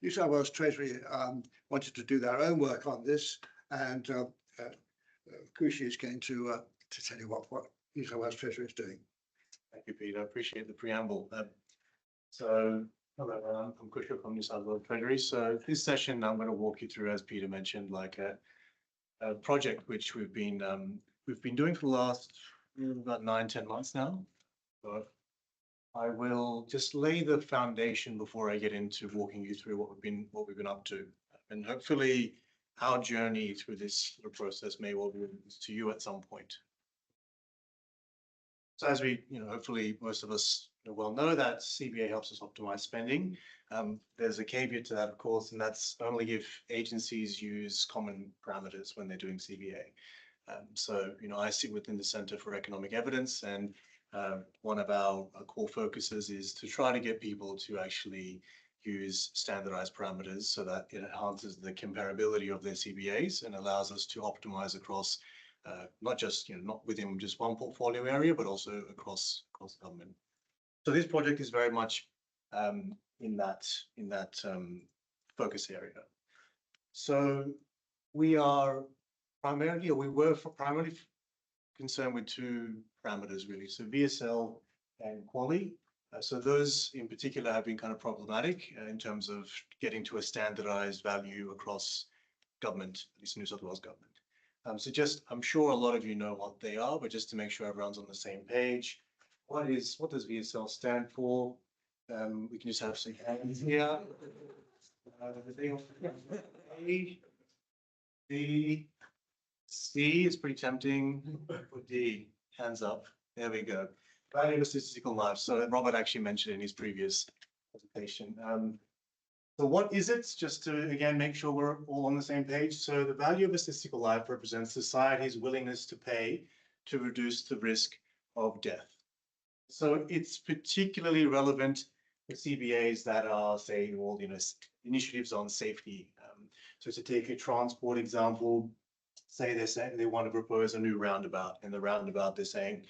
New South Wales Treasury wanted to do their own work on this, and Kusha is going to tell you what New South Wales Treasury is doing. Thank you, Peter. I appreciate the preamble. Hello, I'm Kusha from New South Wales Treasury. So this session, I'm going to walk you through, as Peter mentioned, like a project which we've been doing for the last about 9-10 months now. So I will just lay the foundation before I get into walking you through what we've been up to, and hopefully our journey through this process may well be to you at some point. So as we, hopefully most of us well know that CBA helps us optimize spending. There's a caveat to that, of course, and that's only if agencies use common parameters when they're doing CBA. So, I sit within the Centre for Economic Evidence, and one of our core focuses is to try to get people to actually use standardized parameters so that it enhances the comparability of their CBAs and allows us to optimize across not just, not within just one portfolio area, but also across government. So this project is very much in that focus area. So we were primarily concerned with two parameters, really. So VSL and quality. So those in particular have been kind of problematic in terms of getting to a standardized value across government, at least New South Wales government. So I'm sure a lot of you know what they are, but just to make sure everyone's on the same page, what does VSL stand for? We can just have some hands here. A, B, C is pretty tempting. Or D, hands up. There we go. Value of statistical life. So Robert actually mentioned in his previous presentation. So what is it? Just to, again, make sure we're all on the same page. So the value of a statistical life represents society's willingness to pay to reduce the risk of death. So it's particularly relevant for CBAs that are, say, all, initiatives on safety. So to take a transport example, say they're saying they want to propose a new roundabout, and the roundabout they're saying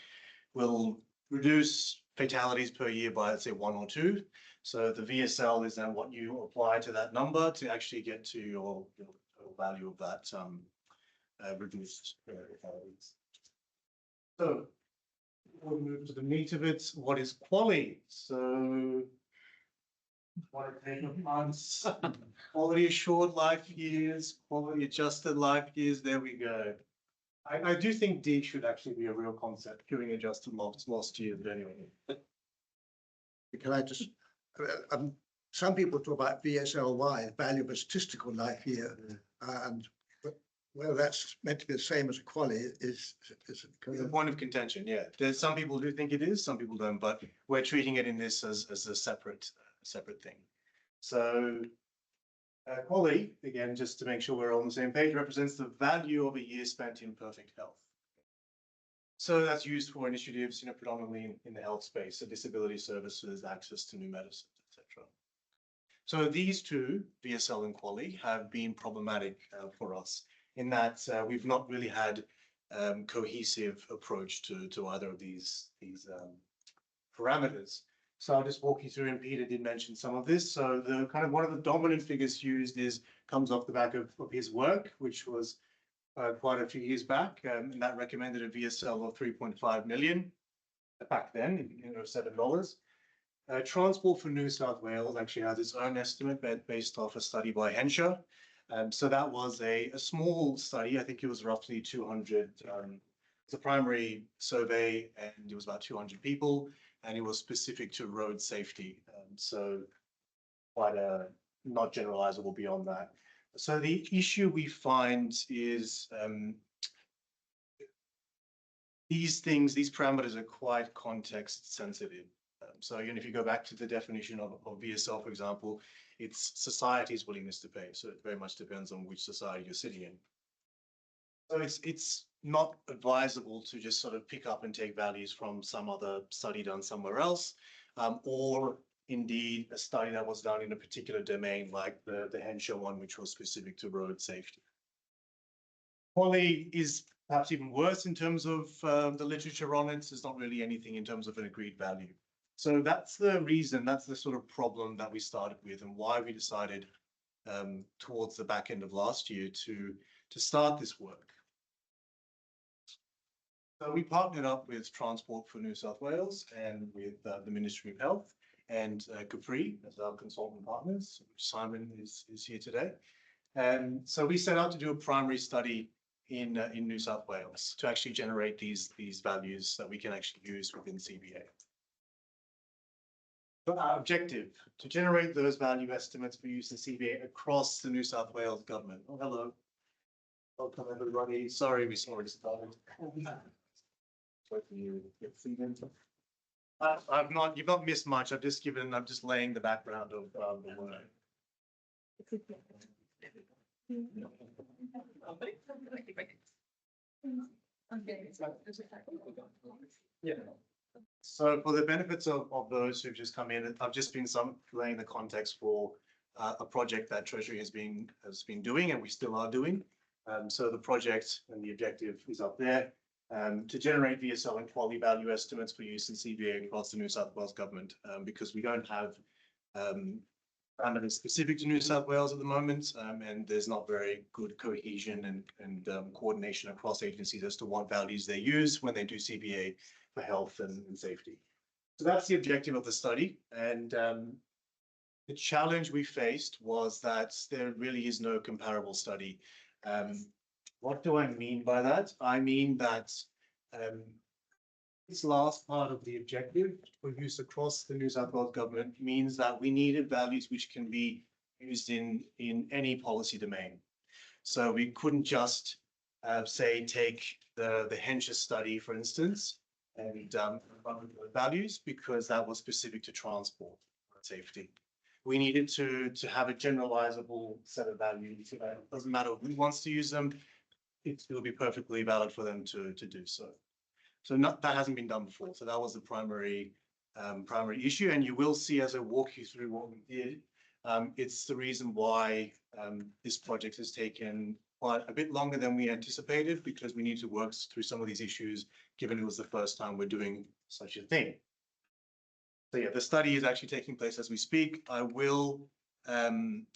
will reduce fatalities per year by, let's say, 1 or 2. So the VSL is then what you apply to that number to actually get to your total value of that reduced fatalities. So we'll move to the meat of it. What is quality? So quality assured life years, quality adjusted life years. There we go. I do think D should actually be a real concept, queuing adjusted lost years, but anyway. Can I just, some people talk about VSLY, value of a statistical life year, and whether that's meant to be the same as a quality is a point of contention. Yeah, there's some people who think it is, some people don't, but we're treating it in this as a separate thing. So quality, again, just to make sure we're on the same page, represents the value of a year spent in perfect health. So that's used for initiatives, predominantly in the health space, so disability services, access to new medicines, etc. So these two, VSL and quality, have been problematic for us in that we've not really had cohesive approach to either of these parameters. So I'll just walk you through, and Peter did mention some of this. So the kind of one of the dominant figures used comes off the back of his work, which was quite a few years back, and that recommended a VSL of 3.5 million back then, $7. Transport for New South Wales actually has its own estimate based off a study by Henshaw. So that was a small study. I think it was roughly 200. It's a primary survey, and it was about 200 people, and it was specific to road safety. So quite not generalizable beyond that. So the issue we find is these parameters are quite context sensitive. So again, if you go back to the definition of VSL, for example, it's society's willingness to pay. So it very much depends on which society you're sitting in. So it's not advisable to just sort of pick up and take values from some other study done somewhere else, or indeed a study that was done in a particular domain, like the Henshaw one, which was specific to road safety. Quality is perhaps even worse in terms of the literature on it. There's not really anything in terms of an agreed value. So that's the reason, that's the sort of problem that we started with and why we decided towards the back end of last year to start this work. So we partnered up with Transport for New South Wales and with the Ministry of Health and Capri as our consultant partners, which Simon is here today. And so we set out to do a primary study in New South Wales to actually generate these values that we can actually use within CBA. But our objective, to generate those value estimates for use in CBA across the New South Wales government. Oh, hello. Welcome, everybody. Sorry, we already started. You've not missed much. I'm just laying the background of the work. Yeah. So for the benefits of those who've just come in, I've just been laying the context for a project that Treasury has been doing and we still are doing. So the project and the objective is up there to generate VSL and quality value estimates for use in CBA across the New South Wales government because we don't have parameters specific to New South Wales at the moment, and there's not very good cohesion and coordination across agencies as to what values they use when they do CBA for health and safety. So that's the objective of the study. And the challenge we faced was that there really is no comparable study. What do I mean by that? I mean that this last part of the objective for use across the New South Wales government means that we needed values which can be used in any policy domain. So we couldn't just say take the Henshaw study, for instance, and values because that was specific to transport safety. We needed to have a generalizable set of values. It doesn't matter who wants to use them, it will be perfectly valid for them to do so. So that hasn't been done before. So that was the primary issue. And you will see as I walk you through what we did, it's the reason why this project has taken quite a bit longer than we anticipated because we need to work through some of these issues, given it was the first time we're doing such a thing. So yeah, the study is actually taking place as we speak. I will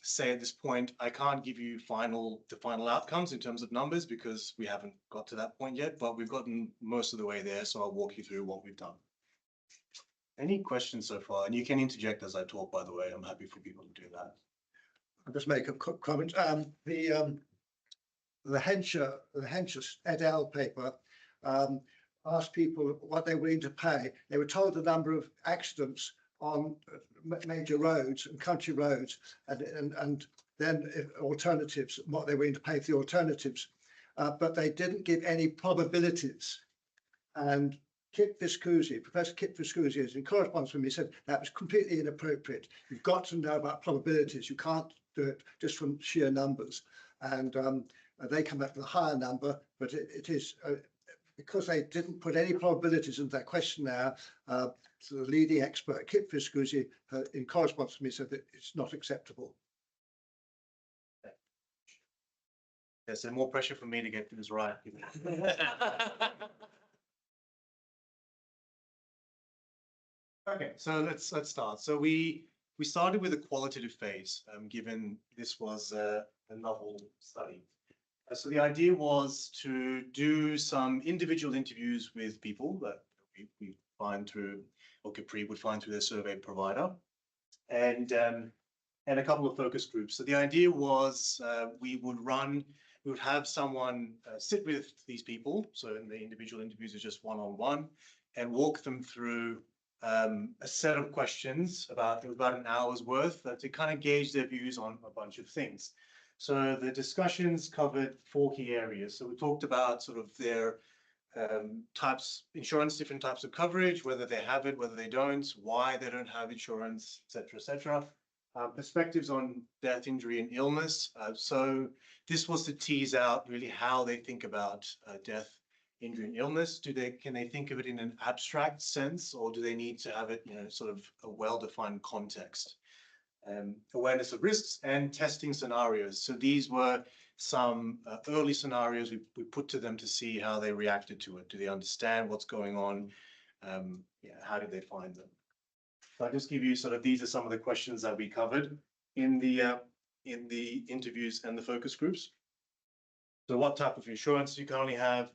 say at this point, I can't give you the final outcomes in terms of numbers because we haven't got to that point yet, but we've gotten most of the way there. So I'll walk you through what we've done. Any questions so far? And you can interject as I talk, by the way. I'm happy for people to do that. I'll just make a quick comment. The Henshaw et al. Paper asked people what they were willing to pay. They were told the number of accidents on major roads and country roads, and then alternatives, what they were willing to pay for the alternatives, but they didn't give any probabilities. And Professor Kit Viscusi, in correspondence with me, said that was completely inappropriate. You've got to know about probabilities. You can't do it just from sheer numbers. And they come up with a higher number, but it is because they didn't put any probabilities into that questionnaire. So the leading expert, Kit Viscusi, in correspondence with me, said that it's not acceptable. There's some more pressure for me to get things right. Okay, so let's start. So we started with a qualitative phase, given this was a novel study. So the idea was to do some individual interviews with people that we find through, or Capri would find through their survey provider, and a couple of focus groups. So the idea was we would have someone sit with these people. So in the individual interviews is just one-on-one, and walk them through a set of questions about an hour's worth to kind of gauge their views on a bunch of things. So the discussions covered 4 key areas. So we talked about sort of their insurance, different types of coverage, whether they have it, whether they don't, why they don't have insurance, et cetera. Perspectives on death, injury, and illness. So this was to tease out really how they think about death, injury, and illness. Can they think of it in an abstract sense, or do they need to have it, sort of a well-defined context? Awareness of risks and testing scenarios. So these were some early scenarios we put to them to see how they reacted to it. Do they understand what's going on? How did they find them? So I'll just give you sort of, these are some of the questions that we covered in the interviews and the focus groups. So what type of insurance do you currently have?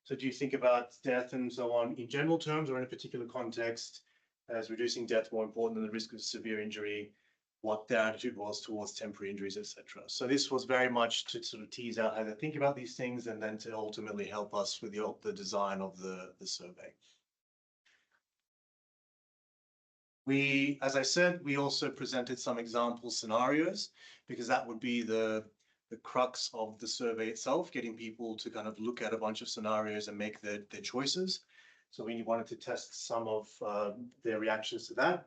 So do you think about death and so on in general terms or in a particular context? As reducing death more important than the risk of severe injury? What their attitude was towards temporary injuries, etc. So this was very much to sort of tease out how to think about these things and then to ultimately help us with the design of the survey. We, as I said, we also presented some example scenarios because that would be the crux of the survey itself, getting people to kind of look at a bunch of scenarios and make their choices. So we wanted to test some of their reactions to that.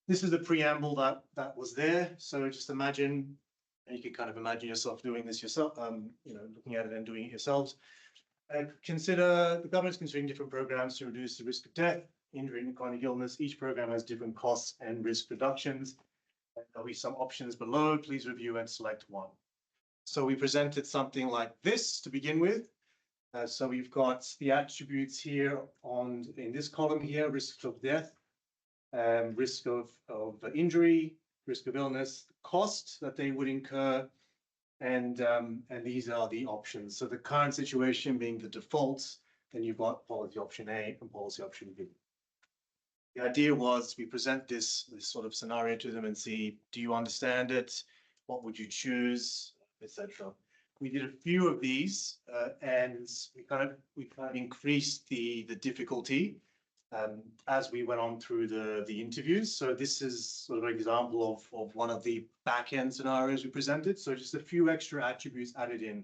This is the preamble that was there. So just imagine, and you can kind of imagine yourself doing this yourself, looking at it and doing it yourselves. Consider the government's considering different programs to reduce the risk of death, injury, and chronic illness. Each program has different costs and risk reductions. There'll be some options below. Please review and select one. So we presented something like this to begin with. So we've got the attributes here in this column here, risk of death, risk of injury, risk of illness, cost that they would incur, and these are the options. So the current situation being the defaults, then you've got policy option A and policy option B. The idea was we present this sort of scenario to them and see, do you understand it? What would you choose, etc. We did a few of these, and we kind of increased the difficulty as we went on through the interviews. So this is sort of an example of one of the back-end scenarios we presented. So just a few extra attributes added in.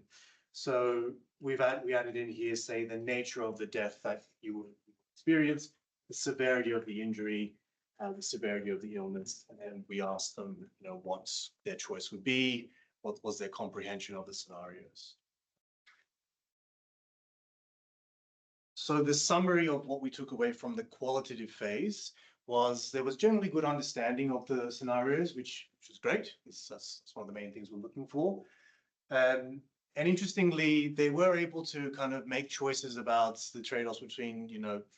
So we added in here, say, the nature of the death that you would experience, the severity of the injury, the severity of the illness, and then we asked them, what their choice would be, what was their comprehension of the scenarios. So the summary of what we took away from the qualitative phase was there was generally good understanding of the scenarios, which is great. That's one of the main things we're looking for. And interestingly, they were able to kind of make choices about the trade-offs between,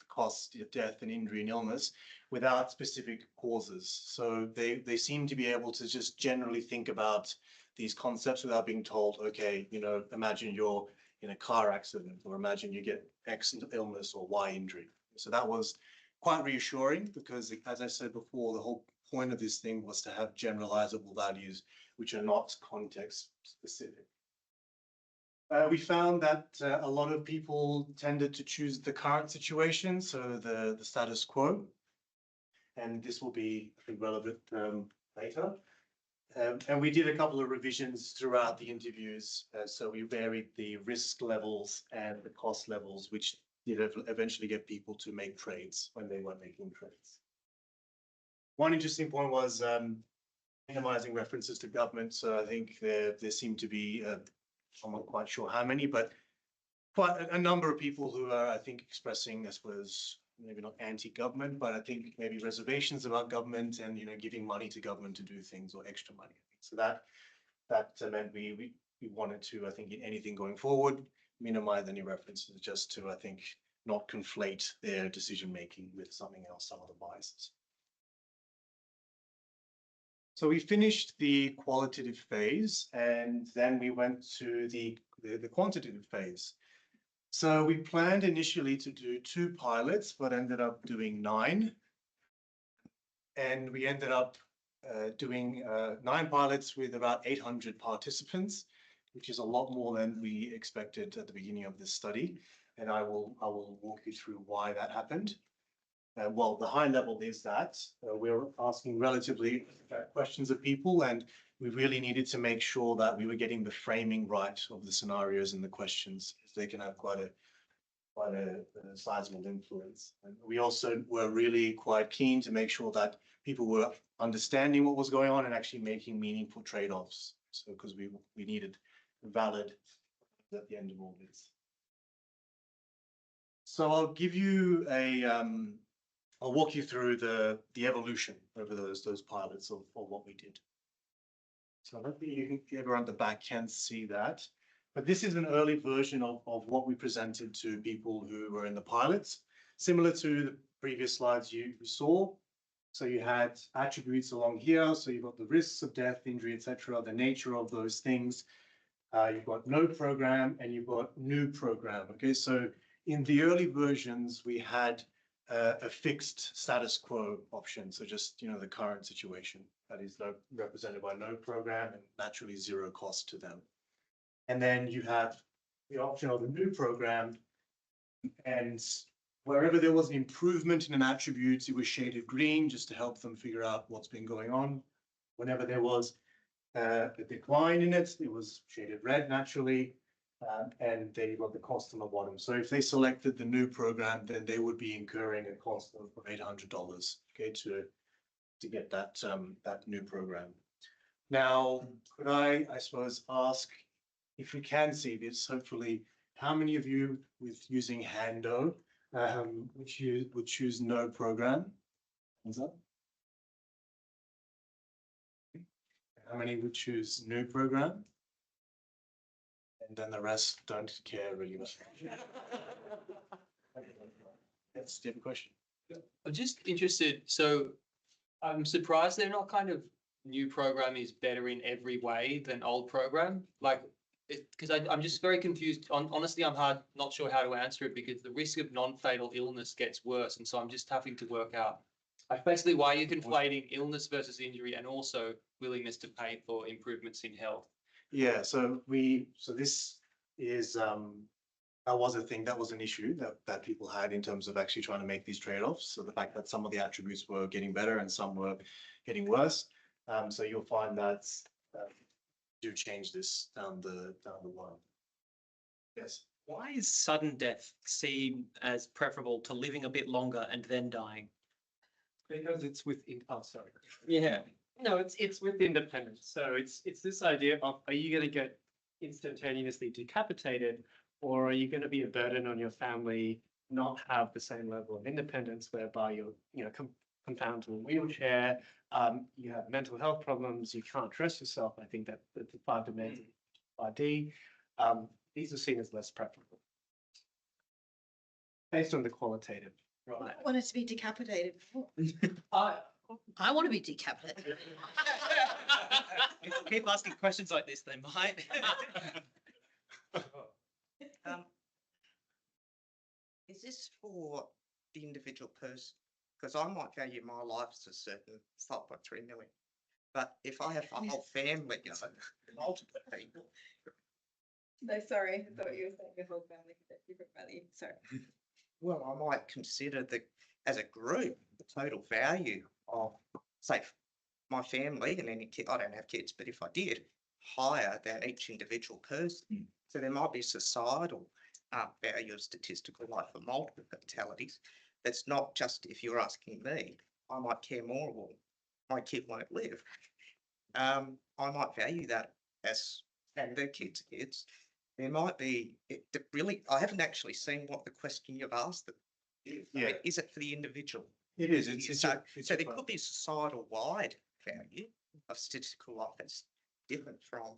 cost, death, and injury and illness without specific causes. So they seem to be able to just generally think about these concepts without being told, okay, imagine you're in a car accident, or imagine you get X illness or Y injury. So that was quite reassuring because, as I said before, the whole point of this thing was to have generalizable values which are not context specific. We found that a lot of people tended to choose the current situation, so the status quo, and this will be, I think, relevant later. And we did a couple of revisions throughout the interviews, so we varied the risk levels and the cost levels, which did eventually get people to make trades when they weren't making trades. One interesting point was minimizing references to government. So I think there seemed to be, I'm not quite sure how many, but quite a number of people who are, I think, expressing, I suppose, maybe not anti-government, but I think maybe reservations about government and, giving money to government to do things or extra money. So that meant we wanted to, I think, in anything going forward, minimize any references just to, I think, not conflate their decision-making with something else, some other biases. So we finished the qualitative phase and then we went to the quantitative phase. So we planned initially to do 2 pilots, but ended up doing 9. And we ended up doing 9 pilots with about 800 participants, which is a lot more than we expected at the beginning of this study. And I will walk you through why that happened. Well, the high level is that we're asking relatively questions of people, and we really needed to make sure that we were getting the framing right of the scenarios and the questions. They can have quite a sizable influence. And we also were really quite keen to make sure that people were understanding what was going on and actually making meaningful trade-offs. So because we needed valid at the end of all this. So I'll give you I'll walk you through the evolution over those pilots of what we did. So hopefully everyone at the back can see that. But this is an early version of what we presented to people who were in the pilots. Similar to the previous slides you saw, So you had attributes along here. So you've got the risks of death, injury, etc., the nature of those things. You've got no program and you've got new program. Okay, so in the early versions, we had a fixed status quo option. So just, the current situation that is represented by no program and naturally zero cost to them. And then you have the option of the new program, and wherever there was an improvement in an attribute, it was shaded green just to help them figure out what's been going on. Whenever there was a decline in it, it was shaded red naturally, and they got the cost on the bottom. So if they selected the new program, then they would be incurring a cost of $800, okay, to get that new program. Now, could I suppose, ask if you can see this, hopefully, how many of you with using Hando would choose no program? Hands up. How many would choose new program? And then the rest don't care really much. That's a different question. I'm just interested. So I'm surprised they're not kind of new program is better in every way than old program. Like, because I'm just very confused. Honestly, I'm not sure how to answer it because the risk of non-fatal illness gets worse. And so I'm just having to work out basically why you're conflating illness versus injury and also willingness to pay for improvements in health. Yeah, so this is that was a thing, that was an issue that people had in terms of actually trying to make these trade-offs. So the fact that some of the attributes were getting better and some were getting worse. So you'll find that do change this down the line. Yes. Why is sudden death seen as preferable to living a bit longer and then dying? Because it's within, oh, sorry. Yeah. No, it's with independence. So it's this idea of, are you going to get instantaneously decapitated, or are you going to be a burden on your family, not have the same level of independence whereby you're confined to a wheelchair, you have mental health problems, you can't trust yourself. I think that the 5 demands of 5D, these are seen as less preferable based on the qualitative. I wanted to be decapitated before. I want to be decapitated. If you keep asking questions like this, they might. Is this for the individual person? Because I might value my life as a certain 5.3 million. But if I have a whole family, multiple people. No, sorry, I thought you were saying your whole family could have different value. Sorry. Well, I might consider as a group, the total value of, say, my family and any kid. I don't have kids, but if I did, higher than each individual person. So there might be societal value of statistical life for multiple fatalities. That's not just, if you're asking me, I might care more, well, my kid won't live. I might value that as, and their kids. There might be, I haven't actually seen what the question you've asked them. Yeah. Is it for the individual? It is. So there could be societal wide value of statistical life that's different from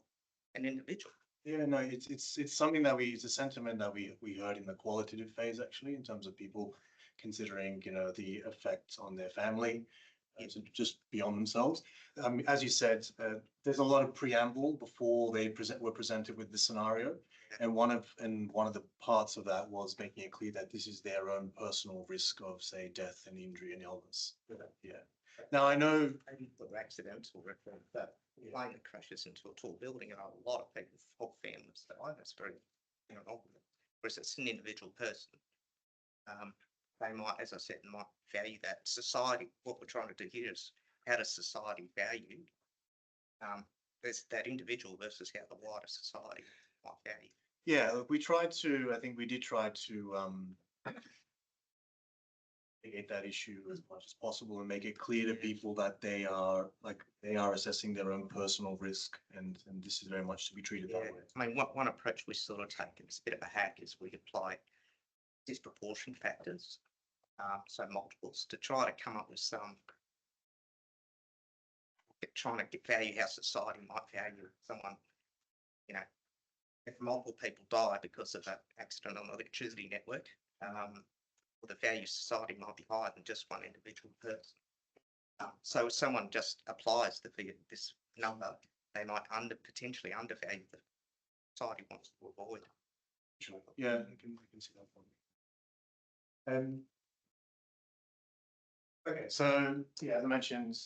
an individual. Yeah, no, it's something that it's a sentiment that we heard in the qualitative phase actually, in terms of people considering, the effect on their family, so just beyond themselves. As you said, there's a lot of preamble before they were presented with the scenario, and one of the parts of that was making it clear that this is their own personal risk of, say, death and injury and illness. Yeah. Now I know For accidental that plane that crashes into a tall building, and a lot of people, whole families that I that's very, whereas it's an individual person. They might, as I said, might value that. Society, what we're trying to do here is how does society value there's that individual versus how the wider society might value. Yeah, look, I think we did try to mitigate that issue as much as possible and make it clear to people that they are assessing their own personal risk, and this is very much to be treated that way. I mean, one approach we sort of take, it's a bit of a hack, is we apply disproportion factors, so multiples, to try to come up with some, trying to get value how society might value someone. If multiple people die because of an accident on the electricity network, well, the value of society might be higher than just one individual person. So if someone just applies this number, they might potentially undervalue the society wants to avoid. Yeah, I can see that one. Okay, so yeah, as I mentioned,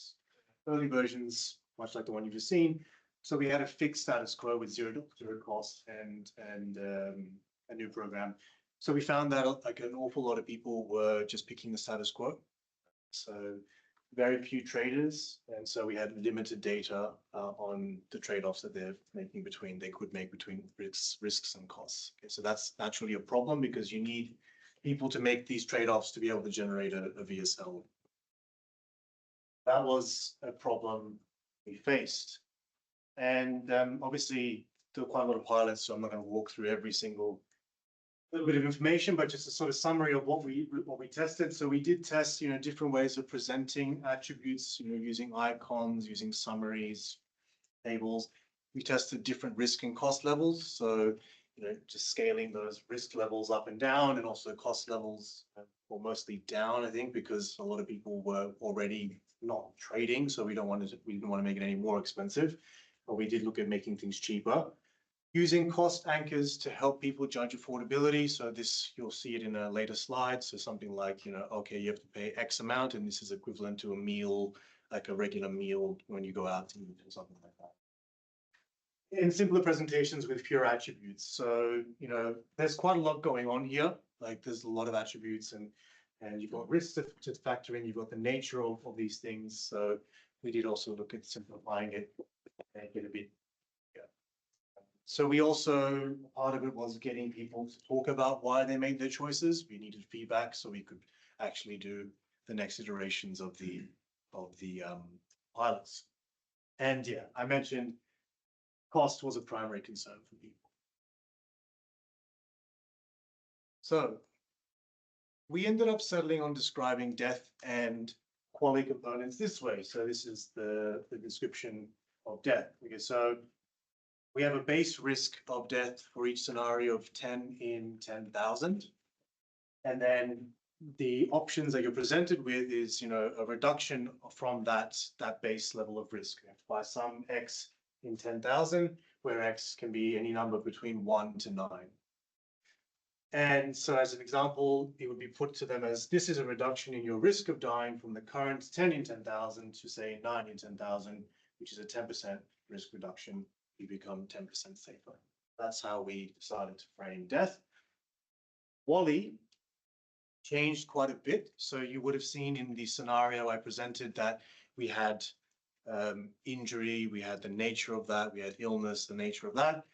early versions, much like the one you've just seen. So we had a fixed status quo with zero cost and a new program. So we found that like an awful lot of people were just picking the status quo. So very few traders, and so we had limited data on the trade-offs that they could make between risks and costs. Okay, so that's naturally a problem because you need people to make these trade-offs to be able to generate a VSL. That was a problem we faced, and obviously there were quite a lot of pilots, so I'm not going to walk through every single little bit of information, but just a sort of summary of what we tested. So we did test, different ways of presenting attributes, using icons, using summaries, tables. We tested different risk and cost levels. So, just scaling those risk levels up and down, and also cost levels, or mostly down, I think, because a lot of people were already not trading. So we didn't want to make it any more expensive, but we did look at making things cheaper. Using cost anchors to help people judge affordability. So this, you'll see it in a later slide. So something like, okay, you have to pay X amount, and this is equivalent to a meal, like a regular meal when you go out to eat or something like that. In simpler presentations with pure attributes. So, there's quite a lot going on here. Like there's a lot of attributes and you've got risks to factor in. You've got the nature of these things. So we did also look at simplifying it and make it a bit. So we also, part of it was getting people to talk about why they made their choices. We needed feedback so we could actually do the next iterations of the pilots. And yeah, I mentioned cost was a primary concern for people. So we ended up settling on describing death and quality components this way. So this is the description of death. Okay, so we have a base risk of death for each scenario of 10 in 10,000. And then the options that you're presented with is, a reduction from that base level of risk by some X in 10,000, where X can be any number between 1 to 9. And so as an example, it would be put to them as this is a reduction in your risk of dying from the current 10 in 10,000 to say 9 in 10,000, which is a 10% risk reduction. You become 10% safer. That's how we decided to frame death. Wally changed quite a bit. So you would have seen in the scenario I presented that we had injury, we had the nature of that, we had illness, the nature of that.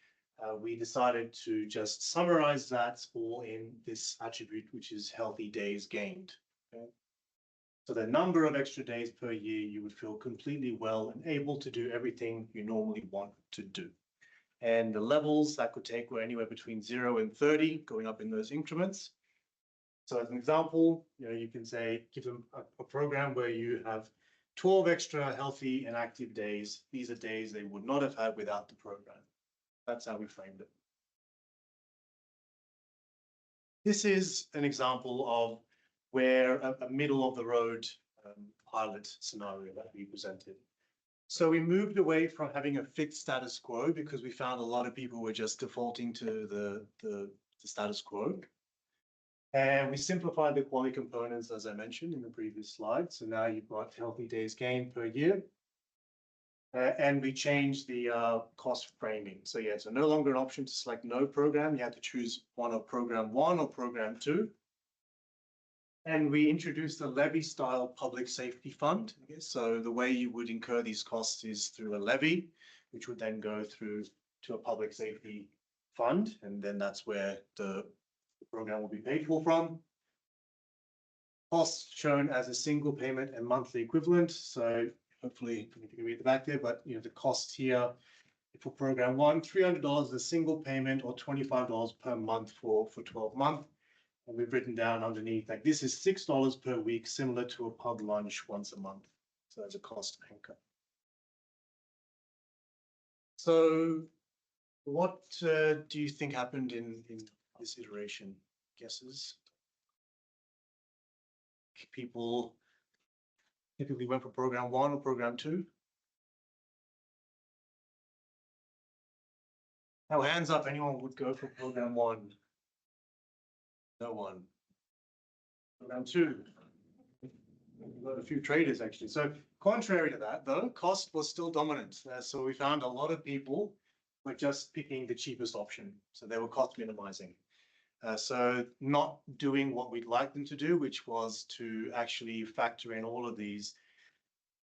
We decided to just summarize that all in this attribute, which is healthy days gained. Okay? So the number of extra days per year, you would feel completely well and able to do everything you normally want to do. And the levels that could take were anywhere between 0 and 30, going up in those increments. So as an example, you can say, give them a program where you have 12 extra healthy and active days. These are days they would not have had without the program. That's how we framed it. This is an example of where a middle of the road pilot scenario that we presented. So we moved away from having a fixed status quo because we found a lot of people were just defaulting to the status quo. And we simplified the quality components, as I mentioned in the previous slide. So now you've got healthy days gained per year. And we changed the cost framing. So yeah, so no longer an option to select no program. You had to choose one of program 1 or program 2. And we introduced a levy-style public safety fund. Okay, so the way you would incur these costs is through a levy, which would then go through to a public safety fund, and then that's where the program will be paid for from. Costs shown as a single payment and monthly equivalent. So hopefully you can read the back there, but the cost here for program 1, $300 a single payment or $25 per month for 12 months. And we've written down underneath, like this is $6 per week, similar to a pub lunch once a month. So that's a cost anchor. So what do you think happened in this iteration? Guesses? People typically went for program 1 or program 2? Now, hands up, anyone would go for program 1? No one. Program 2? We've got a few traders actually. So contrary to that, though, cost was still dominant. So we found a lot of people were just picking the cheapest option. So they were cost minimizing. So not doing what we'd like them to do, which was to actually factor in all of these,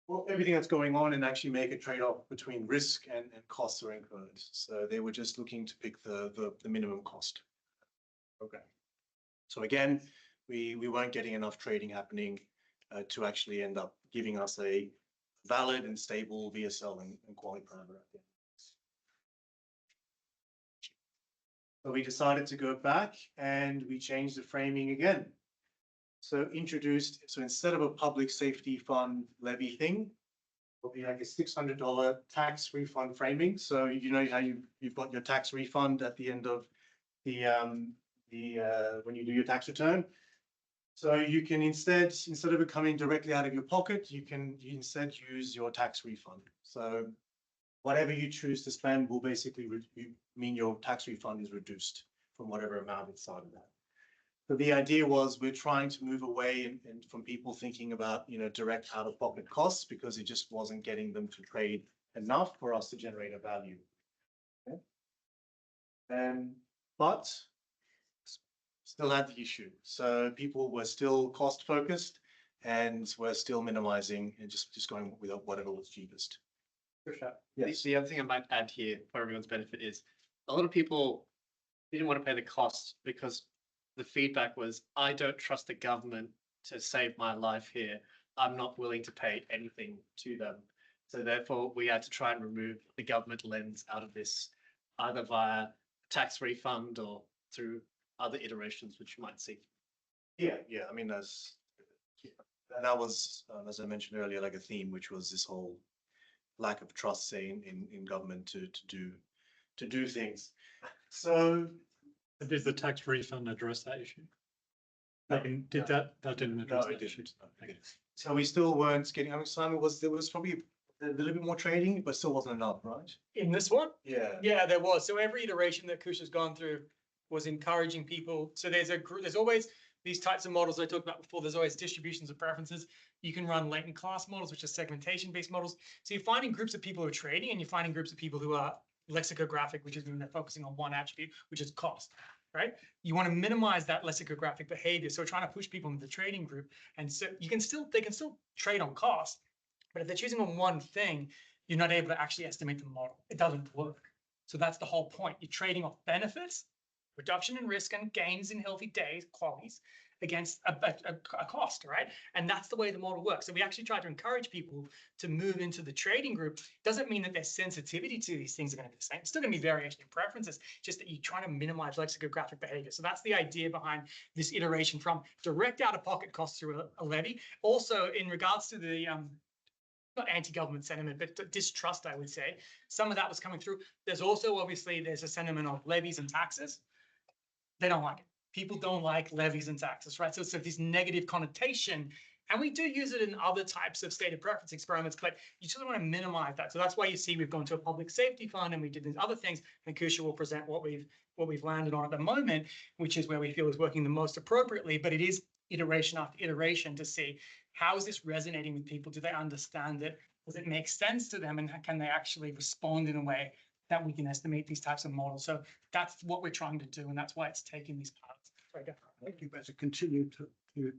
well, everything that's going on and actually make a trade-off between risk and costs are incurred. So they were just looking to pick the minimum cost. Okay. So again, we weren't getting enough trading happening to actually end up giving us a valid and stable VSL and quality parameter. So we decided to go back and we changed the framing again. So instead of a public safety fund levy thing, it'll be like a $600 tax refund framing. So you know how you've got your tax refund at the end of the when you do your tax return. So you can instead of it coming directly out of your pocket, you instead use your tax refund. So whatever you choose to spend will basically mean your tax refund is reduced from whatever amount inside of that. So the idea was we're trying to move away and from people thinking about, you know, direct out-of-pocket costs because it just wasn't getting them to trade enough for us to generate a value. Okay. But still had the issue. So people were still cost focused and were still minimizing and just going with whatever was cheapest. Kusha, Yes. the other thing I might add here for everyone's benefit is a lot of people didn't want to pay the cost because the feedback was, I don't trust the government to save my life here. I'm not willing to pay anything to them. So therefore, we had to try and remove the government lens out of this, either via tax refund or through other iterations, which you might see. Yeah. I mean, that was, as I mentioned earlier, like a theme, which was this whole lack of trust, say, in government to do things. So Did the tax refund address that issue? No, Did that didn't address no, it that issue? didn't. No, it didn't. So we still weren't getting. I mean, Simon there was probably a little bit more trading, but still wasn't enough, right? In this one? Yeah. Yeah, there was. So every iteration that Kusha's gone through was encouraging people. So there's always these types of models I talked about before. There's always distributions of preferences. You can run latent class models, which are segmentation-based models. So you're finding groups of people who are trading and you're finding groups of people who are lexicographic, which is when they're focusing on one attribute, which is cost, right? You want to minimize that lexicographic behavior. So we're trying to push people into the trading group. And so they can still trade on cost, but if they're choosing on one thing, you're not able to actually estimate the model. It doesn't work. So that's the whole point. You're trading off benefits, reduction in risk and gains in healthy days, qualities, against a cost, right? And that's the way the model works. So we actually try to encourage people to move into the trading group. Doesn't mean that their sensitivity to these things are going to be the same. It's still going to be variation in preferences, just that you're trying to minimize lexicographic behavior. So that's the idea behind this iteration from direct out-of-pocket costs through a levy. Also, in regards to the not anti-government sentiment, but distrust, I would say. Some of that was coming through. There's also, obviously, there's a sentiment of levies and taxes. They don't like it. People don't like levies and taxes, right? So it's this negative connotation, and we do use it in other types of stated preference experiments, but you just want to minimize that. So that's why you see we've gone to a public safety fund and we did these other things, and Kusha will present what we've landed on at the moment, which is where we feel is working the most appropriately, but it is iteration after iteration to see how is this resonating with people? Do they understand it? Does it make sense to them? And can they actually respond in a way that we can estimate these types of models? So that's what we're trying to do. And that's why it's taking these paths. Sorry, go. I think you better continue to the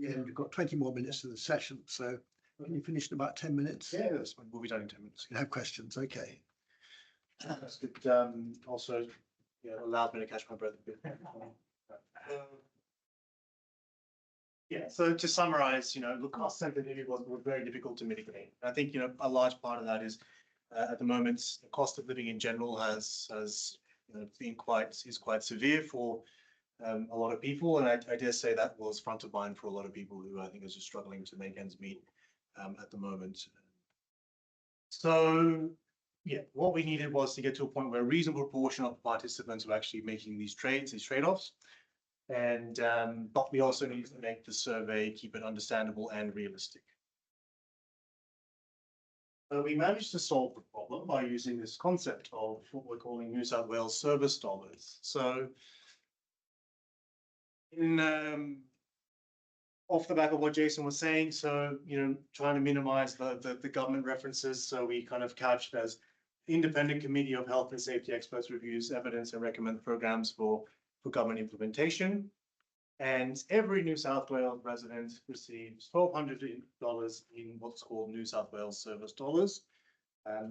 end. You've got 20 more minutes of the session. So can you finish in about 10 minutes? Yeah, that's fine. We'll be done in 10 minutes. You can have questions. Okay. That's good. Also, yeah, allows me to catch my breath a bit. Yeah, so to summarize, the cost sensitivity was very difficult to mitigate. I think, a large part of that is at the moment, the cost of living in general is quite severe for a lot of people. And I dare say that was front of mind for a lot of people who I think are just struggling to make ends meet at the moment. So, yeah, what we needed was to get to a point where a reasonable proportion of participants were actually making these trade-offs. And but we also need to make the survey, keep it understandable and realistic. We managed to solve the problem by using this concept of what we're calling New South Wales service dollars. So in off the back of what Jason was saying, so trying to minimize the government references, so we kind of couched as independent committee of health and safety experts reviews evidence and recommend programs for government implementation. And every New South Wales resident receives $1,200 in what's called New South Wales service dollars.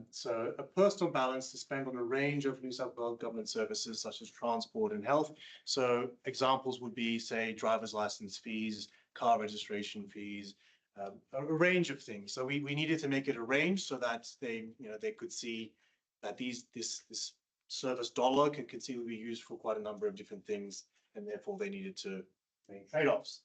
So a personal balance to spend on a range of New South Wales government services such as transport and health. So examples would be, say, driver's license fees, car registration fees, a range of things. So we needed to make it a range so that they could see that this service dollar can conceivably be used for quite a number of different things, and therefore they needed to make trade-offs.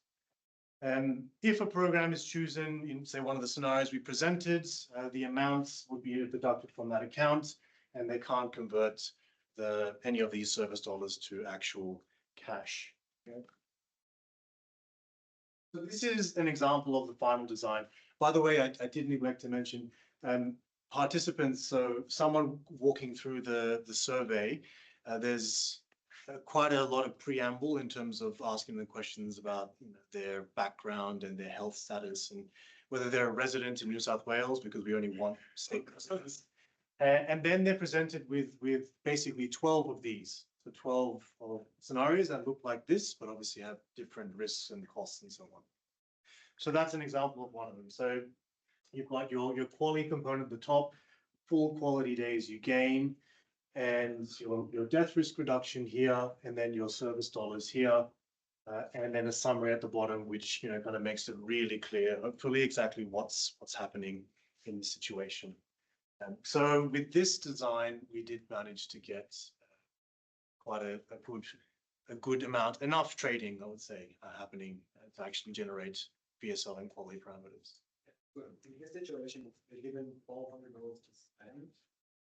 If a program is chosen in, say, one of the scenarios we presented, the amounts would be deducted from that account, and they can't convert any of these service dollars to actual cash. Okay. So this is an example of the final design. By the way, I did neglect to mention participants. So someone walking through the survey, there's quite a lot of preamble in terms of asking them questions about their background and their health status and whether they're a resident in New South Wales, because we only want state residents. And then they're presented with basically 12 of these. So 12 of scenarios that look like this, but obviously have different risks and costs and so on. So that's an example of one of them. So you've got your quality component at the top, full quality days you gain, and your death risk reduction here, and then your service dollars here, and then a summary at the bottom, which kind of makes it really clear, hopefully exactly what's happening in the situation. So with this design, we did manage to get quite a good amount, enough trading, I would say, happening to actually generate VSL and quality parameters. In this situation, they're given $1,200 to spend.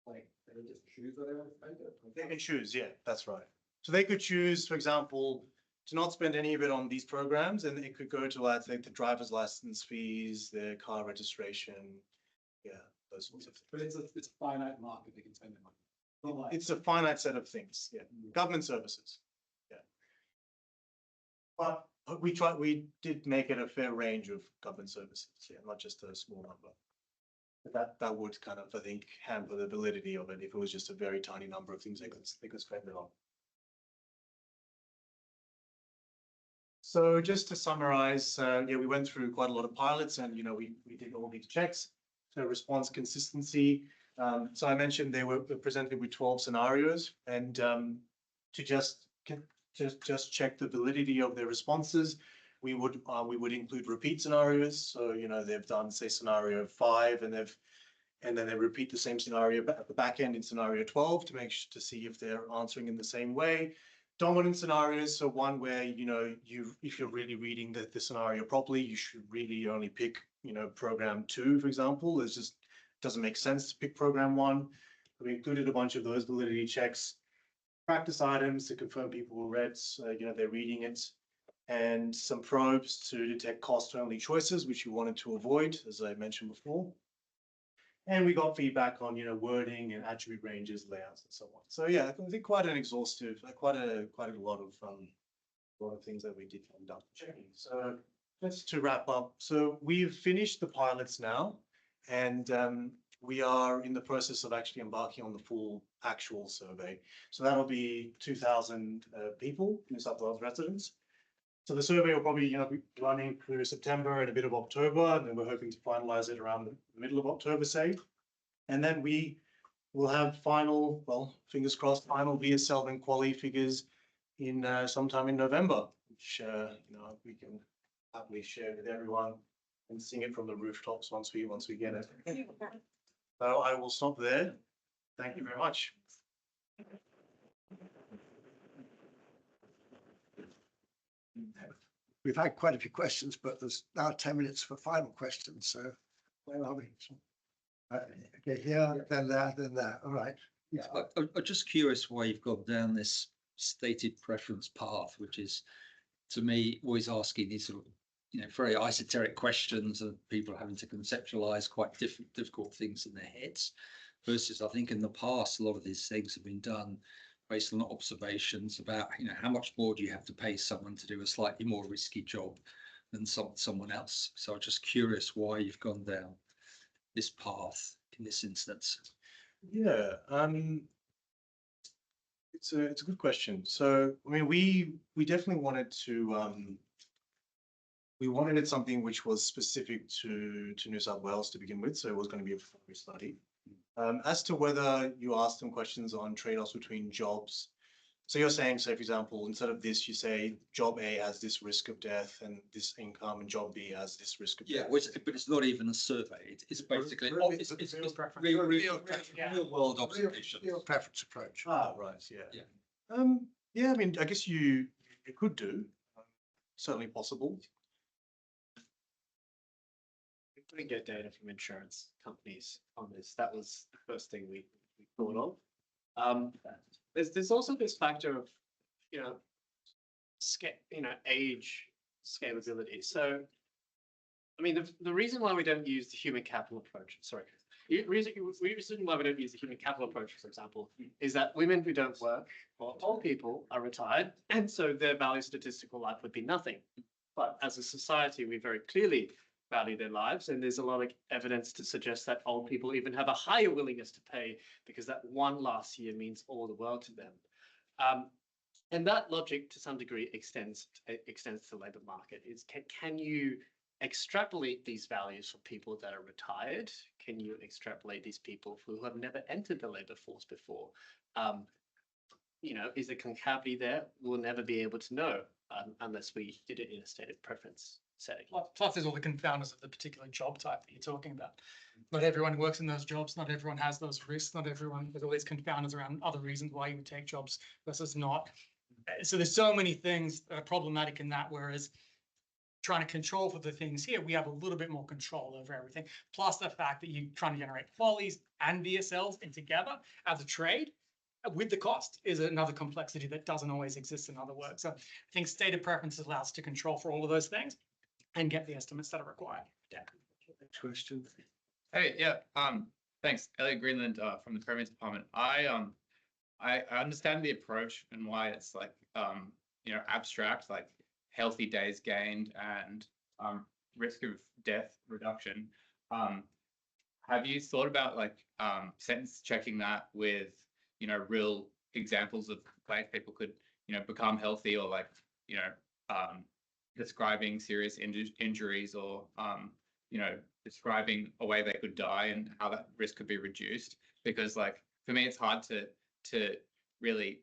Like, they can just choose whether they want to spend it? They can choose, yeah, that's right. So they could choose, for example, to not spend any of it on these programs, and it could go to, I think, the driver's license fees, their car registration, yeah, those sorts of things. But it's a finite market they can spend their money. Not like- It's a finite set of things, yeah. Government services, yeah. But we did make it a fair range of government services, yeah, not just a small number. That would kind of, I think, hamper the validity of it if it was just a very tiny number of things they could spend it on. So just to summarize, yeah, we went through quite a lot of pilots, and we did all these checks. So response consistency. So I mentioned they were presented with 12 scenarios, and to just check the validity of their responses, we would include repeat scenarios. So they've done, say, scenario 5, and then they repeat the same scenario at the back end in scenario 12 to see if they're answering in the same way. Dominant scenarios, so one where if you're really reading the scenario properly, you should really only pick program 2, for example. It just doesn't make sense to pick program 1. We included a bunch of those validity checks, practice items to confirm people read, they're reading it, and some probes to detect cost-only choices, which you wanted to avoid, as I mentioned before. And we got feedback on, wording and attribute ranges, layouts, and so on. So yeah, I think quite an exhaustive, quite a lot of things that we did conduct checking. So just to wrap up, so we've finished the pilots now, and we are in the process of actually embarking on the full actual survey. So that'll be 2,000 people, New South Wales residents. So the survey will probably be running through September and a bit of October, and then we're hoping to finalize it around the middle of October, say. And then we will have final, well, fingers crossed, final VSL and quality figures in sometime in November, which we can happily share with everyone and sing it from the rooftops once we get it. So I will stop there. Thank you very much. We've had quite a few questions, but there's now 10 minutes for final questions. So where are we? Okay, here, then there, then there. All right. Yeah, I'm just curious why you've gone down this stated preference path, which is, to me, always asking these sort of very esoteric questions and people having to conceptualize quite difficult things in their heads. Versus, I think in the past, a lot of these things have been done based on observations about, how much more do you have to pay someone to do a slightly more risky job than someone else. So I'm just curious why you've gone down this path in this instance. Yeah, it's a good question. So, I mean, we definitely wanted to, we wanted it something which was specific to New South Wales to begin with, so it was going to be a primary study. As to whether you ask them questions on trade-offs between jobs, so you're saying, say, for example, instead of this, you say job A has this risk of death and this income, and job B has this risk of death. But it's not even a survey. It's basically it's real world observations. Real preference approach. Ah, right, yeah. Yeah. Yeah, I mean, I guess you could do, certainly possible. We couldn't get data from insurance companies on this. That was the first thing we thought of. There's also this factor of, age scalability. So, I mean, the reason why we don't use the human capital approach, the reason why we don't use the human capital approach, for example, is that women who don't work or old people are retired, and so their value statistical life would be nothing. But as a society, we very clearly value their lives, and there's a lot of evidence to suggest that old people even have a higher willingness to pay because that one last year means all the world to them. And that logic, to some degree, extends to the labour market. Can you extrapolate these values for people that are retired? Can you extrapolate these people who have never entered the labour force before? Is the concavity there? We'll never be able to know unless we did it in a stated preference setting. Plus, there's all the confounders of the particular job type that you're talking about. Not everyone works in those jobs. Not everyone has those risks. Not everyone, there's all these confounders around other reasons why you would take jobs versus not. So there's so many things that are problematic in that, whereas trying to control for the things here, we have a little bit more control over everything. Plus the fact that you're trying to generate qualities and VSLs in together as a trade with the cost is another complexity that doesn't always exist in other work. So I think stated preferences allows us to control for all of those things and get the estimates that are required. Yeah. Next question. Hey, yeah, thanks. Elliot Greenland from the Premier's Department. I understand the approach and why it's like abstract, like healthy days gained and risk of death reduction. Have you thought about like sentence checking that with real examples of ways people could become healthy, or like describing serious injuries, or describing a way they could die and how that risk could be reduced? Because like for me, it's hard to really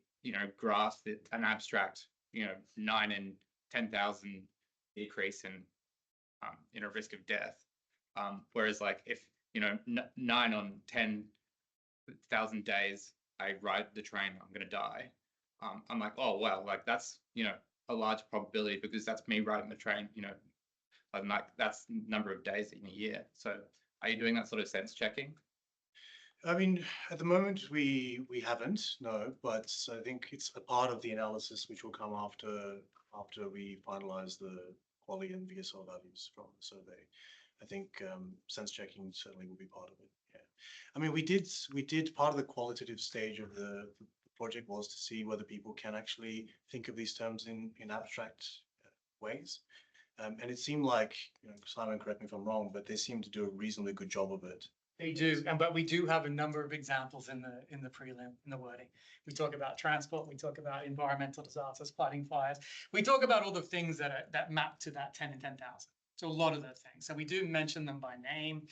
grasp an abstract 9 in 10,000 decrease in a risk of death. Whereas like if 9 on 10,000 days I ride the train, I'm going to die. I'm like, oh wow, like that's a large probability because that's me riding the train. I'm like, that's number of days in a year. So are you doing that sort of sense checking? I mean, at the moment we haven't, no, but I think it's a part of the analysis which will come after we finalize the quality and VSL values from the survey. I think sense checking certainly will be part of it. Yeah, I mean, we did part of the qualitative stage of the project was to see whether people can actually think of these terms in abstract ways. And it seemed like, Simon, correct me if I'm wrong, but they seem to do a reasonably good job of it. They do, but we do have a number of examples in the prelim, in the wording. We talk about transport, we talk about environmental disasters, fighting fires. We talk about all the things that map to that 10 and 10,000. So a lot of those things. So we do mention them by name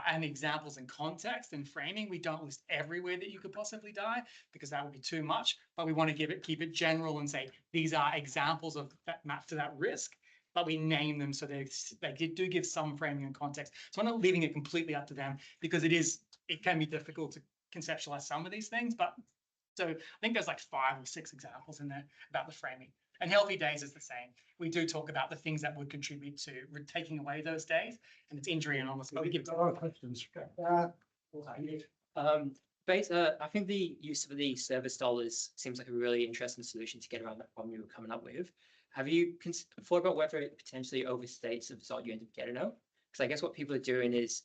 and examples in context and framing. We don't list everywhere that you could possibly die because that would be too much, but we want to keep it general and say, these are examples of that map to that risk. But we name them so they do give some framing and context. So I'm not leaving it completely up to them because it can be difficult to conceptualize some of these things. But so I think there's like 5 or 6 examples in there about the framing. And healthy days is the same. We do talk about the things that would contribute to taking away those days, and it's injury and illness. We give a lot of questions. I think the use of the service dollars seems like a really interesting solution to get around that problem you were coming up with. have you thought about whether it potentially overstates the result you end up getting out? Because I guess what people are doing is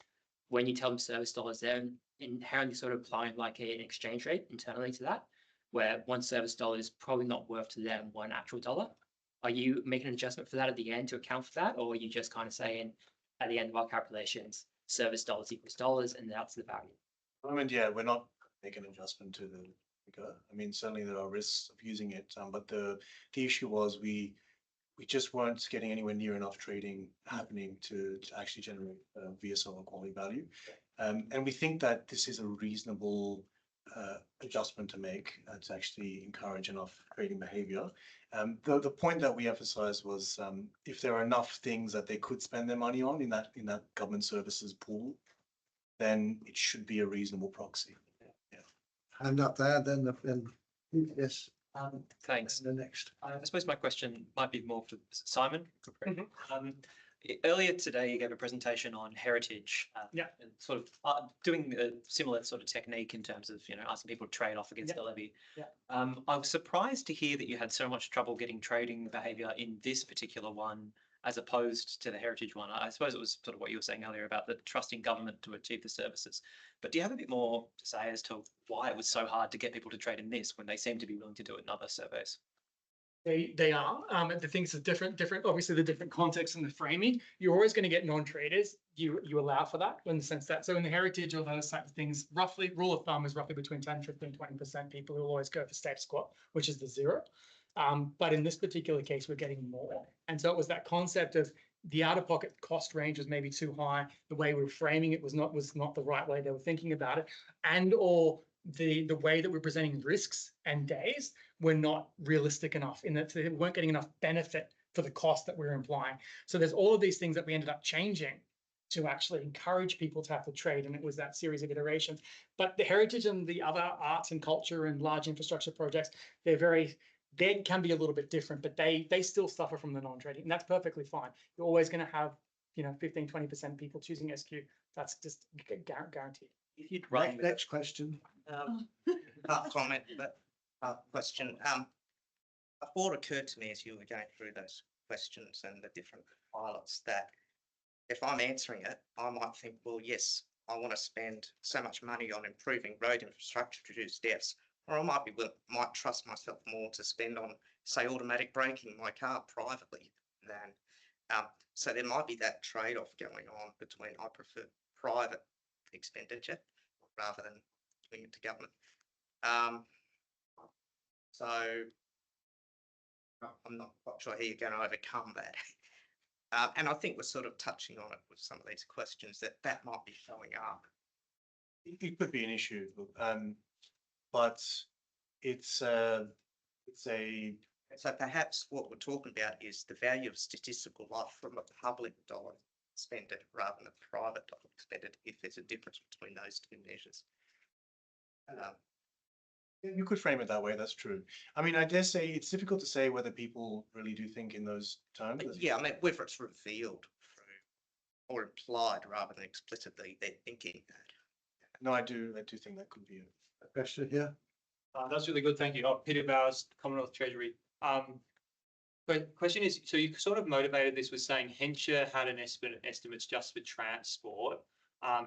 when you tell them service dollars, they're inherently sort of applying like an exchange rate internally to that, where one service dollar is probably not worth to them one actual dollar. Are you making an adjustment for that at the end to account for that? Or are you just kind of saying at the end of our calculations, service dollars equals dollars and that's the value? I mean, yeah, we're not making an adjustment to the figure. I mean, certainly there are risks of using it, but the issue was we just weren't getting anywhere near enough trading happening to actually generate VSL quality value. And we think that this is a reasonable adjustment to make to actually encourage enough trading behavior. The point that we emphasized was if there are enough things that they could spend their money on in that government services pool, then it should be a reasonable proxy. Yeah. Hand up there, then yes. Thanks. The next. I suppose my question might be more for Simon. Earlier today, you gave a presentation on heritage. And sort of doing a similar sort of technique in terms of, asking people to trade off against the levy. I was surprised to hear that you had so much trouble getting trading behavior in this particular one, as opposed to the heritage one. I suppose it was sort of what you were saying earlier about the trusting government to achieve the services. But do you have a bit more to say as to why it was so hard to get people to trade in this when they seem to be willing to do it in other surveys? They are. The things are different, obviously the different context and the framing. You're always going to get non-traders. You allow for that in the sense that, so in the heritage or those types of things, roughly, rule of thumb is roughly between 10, 15, 20% people who will always go for status quo, which is the zero. But in this particular case, we're getting more. And so it was that concept of the out-of-pocket cost range was maybe too high. The way we were framing it was not the right way they were thinking about it. And or the way that we're presenting risks and days were not realistic enough in that they weren't getting enough benefit for the cost that we're implying. So there's all of these things that we ended up changing to actually encourage people to have to trade. And it was that series of iterations. But the heritage and the other arts and culture and large infrastructure projects, they can be a little bit different, but they still suffer from the non-trading, and that's perfectly fine. You're always going to have 15, 20% people choosing SQ. That's just guaranteed. If you'd run Next question. Comment, but question. A thought occurred to me as you were going through those questions and the different pilots that if I'm answering it, I might think, well, yes, I want to spend so much money on improving road infrastructure to reduce deaths. Or I might trust myself more to spend on, say, automatic braking my car privately than. So there might be that trade-off going on between I prefer private expenditure rather than giving it to government. So I'm not quite sure how you're going to overcome that. And I think we're sort of touching on it with some of these questions that might be showing up. It could be an issue. But it's a. So perhaps what we're talking about is the value of statistical life from a public dollar expended rather than a private dollar expended, if there's a difference between those two measures. You could frame it that way, that's true. I mean, I dare say it's difficult to say whether people really do think in those terms. Yeah, I mean, whether it's revealed through or implied rather than explicitly they're thinking that. No, I do think that could be a question here. That's really good, thank you. Peter Bowers, Commonwealth Treasury. But question is, so you sort of motivated this with saying Hensher had an estimates just for transport,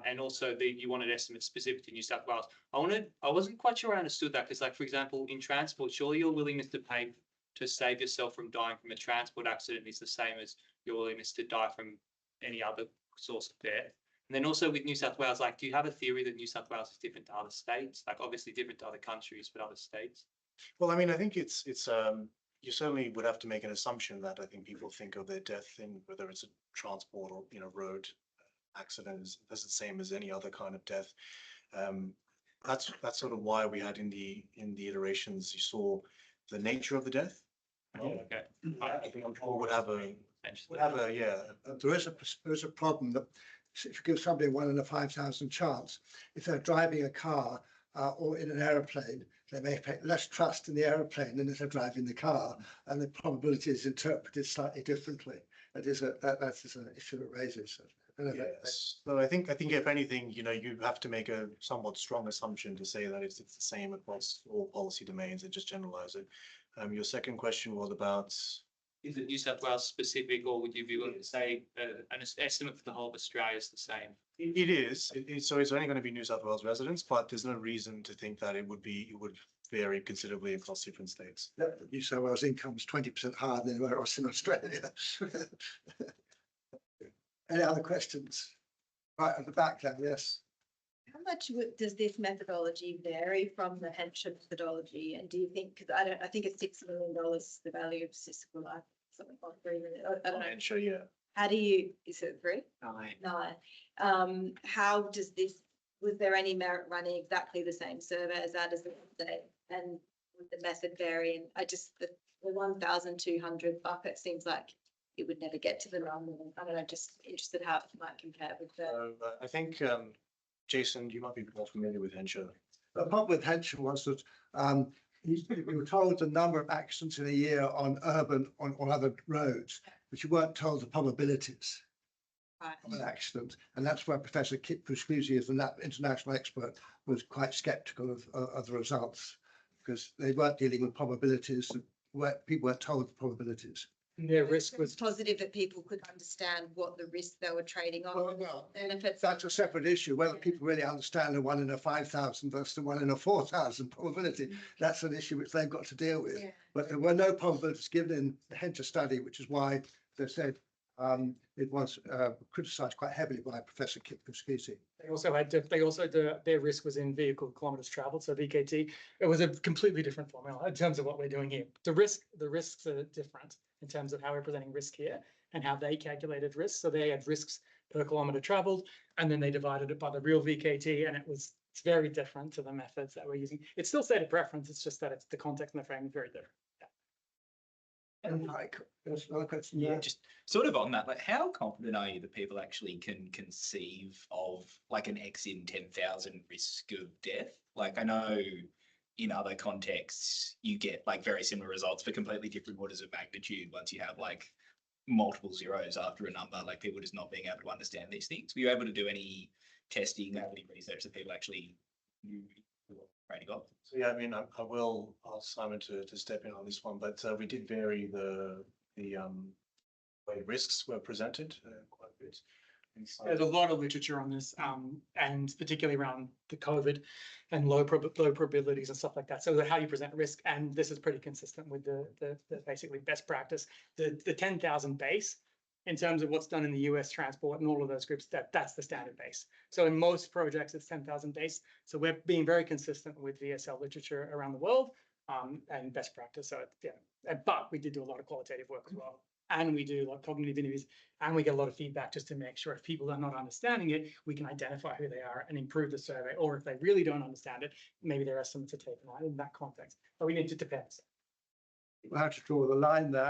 and also you wanted estimates specific to New South Wales. I wasn't quite sure I understood that, because like, for example, in transport, surely your willingness to pay to save yourself from dying from a transport accident is the same as your willingness to die from any other source of death. And then also with New South Wales, like, do you have a theory that New South Wales is different to other states? Like, obviously different to other countries, but other states? Well, I mean, I think it's you certainly would have to make an assumption that I think people think of their death in whether it's a transport or road accident is the same as any other kind of death. That's sort of why we had in the iterations you saw the nature of the death. Oh, okay. I think I'm sure would have a There is a problem that if you give somebody 1 in a 5,000 chance, if they're driving a car or in an aeroplane, they may pay less trust in the aeroplane than if they're driving the car, and the probability is interpreted slightly differently. That is an issue it raises. Yes. So I think if anything, you have to make a somewhat strong assumption to say that it's the same across all policy domains and just generalize it. Your second question was about. Is it New South Wales specific, or would you be willing to say an estimate for the whole of Australia is the same? It is, so it's only going to be New South Wales residents, but there's no reason to think that it would vary considerably across different states. New South Wales income is 20% higher than anywhere else in Australia. Any other questions? Right at the back there, yes. How much does this methodology vary from the Hampshire methodology? And do you think, because I think it's $6 million, the value of statistical life, something like 3 million. I don't know. Hampshire, yeah. How do you, is it 3? 9. 9. How does this, was there any merit running exactly the same survey as that as the state? And would the method vary? And I just, the 1,200 bucket seems like it would never get to the number. I don't know, just interested how it might compare with the. I think, Jason, you might be more familiar with Hampshire. The problem with Hampshire was that you were told the number of accidents in a year on urban, on other roads, but you weren't told the probabilities of an accident. And that's where Professor Kit Pusklisi, as an international expert, was quite sceptical of the results, because they weren't dealing with probabilities, where people weren't told the probabilities. Their risk was Positive that people could understand what the risk they were trading on. Well, Benefits. that's a separate issue, whether people really understand the 1 in a 5,000 versus the 1 in a 4,000 probability. That's an issue which they've got to deal with. Yeah. But there were no probabilities given in the Hampshire study, which is why they said it was criticised quite heavily by Professor Kit Pusklisi. They also had, their risk was in vehicle kilometers traveled, so VKT. It was a completely different formula in terms of what we're doing here. The risks are different in terms of how we're presenting risk here and how they calculated risk. So they had risks per kilometer traveled, and then they divided it by the real VKT, and it's very different to the methods that we're using. It's still stated preference, it's just that it's the context and the frame is very different. And like, there's another question. Yeah, just sort of on that, like how confident are you that people actually can conceive of like an X in 10,000 risk of death? Like I know in other contexts, you get like very similar results for completely different orders of magnitude once you have like multiple zeros after a number, like people just not being able to understand these things. Were you able to do any testing, any research that people actually knew training of? So yeah, I mean, I will ask Simon to step in on this one, but we did vary the way risks were presented quite a bit. There's a lot of literature on this, and particularly around the COVID and low probabilities and stuff like that. So how you present risk, and this is pretty consistent with the basically best practice. The 10,000 base, in terms of what's done in the US transport and all of those groups, that's the standard base. So in most projects, it's 10,000 base. So we're being very consistent with VSL literature around the world, and best practice. So yeah, but we did do a lot of qualitative work as well. And we do like cognitive interviews, and we get a lot of feedback just to make sure if people are not understanding it, we can identify who they are and improve the survey. Or if they really don't understand it, maybe there are some to take on in that context. But we need to depend. We'll have to draw the line there.